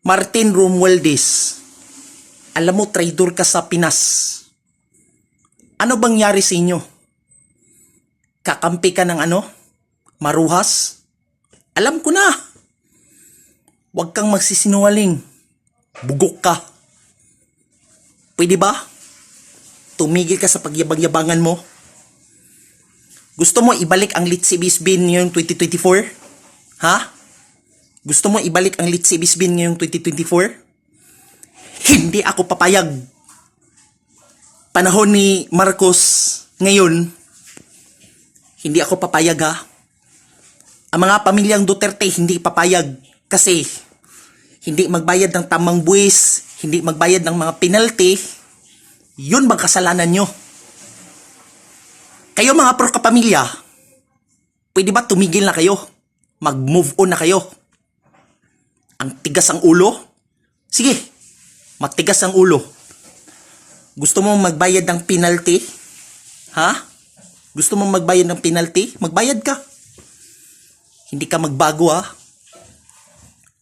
Martin Romualdez, alam mo, traitor ka sa Pinas. Ano bang nangyari sa inyo? Kakampi ka ng maruhas? Alam ko na. Huwag kang magsisinungaling. Bugok ka. Pwede ba? Tumigil ka sa pagyabang-yabangan mo. Gusto mo ibalik ang Litsi Bisbin ngayong 2024? Ha? Gusto mo ibalik ang Litsi Bisbin ngayong 2024? Hindi ako papayag. Panahon ni Marcos ngayon, hindi ako papayag ha. Ang mga pamilyang Duterte hindi papayag kasi hindi magbayad ng tamang buwis, hindi magbayad ng mga penalty. Yun bang kasalanan nyo? Kayo mga pro-kapamilya, pwede ba tumigil na kayo? Mag-move on na kayo? Ang tigas ang ulo? Sige, matigas ang ulo. Gusto mo magbayad ng penalty? Ha? Gusto mo magbayad ng penalty? Magbayad ka. Hindi ka magbago ha.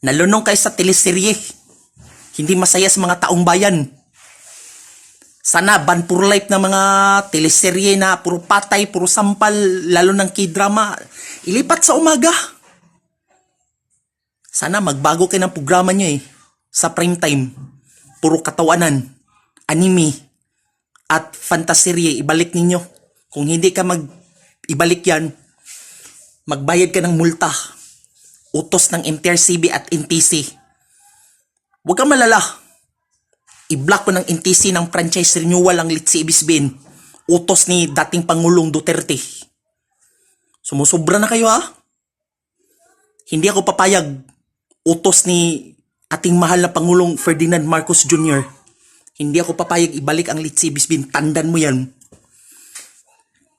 Nalunong kayo sa teleserye. Hindi masaya sa mga taong bayan. Sana ban puro life na mga teleserye na puro patay, puro sampal, lalo ng K-drama. Ilipat sa umaga. Sana magbago kayo ng programa nyo sa prime time. Puro katawanan, anime, at fantasirye, ibalik ninyo. Kung hindi ka ibalik yan, magbayad ka ng multa. Utos ng MTRCB at NTC. Huwag kang malala. I-block ko ng NTC ng franchise renewal ang Litsi Bisbin. Utos ni dating Pangulong Duterte. Sumusobra na kayo ha? Hindi ako papayag. Utos ni ating mahal na Pangulong Ferdinand Marcos Jr. Hindi ako papayag ibalik ang Litsi Bisbin. Tandan mo yan.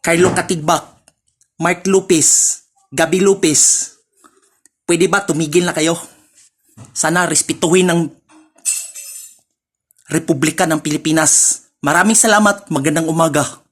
Carlo Katigbak, Mark Lopez, Gabi Lopez, pwede ba tumigil na kayo? Sana respetuhin ng Republika ng Pilipinas. Maraming salamat. Magandang umaga.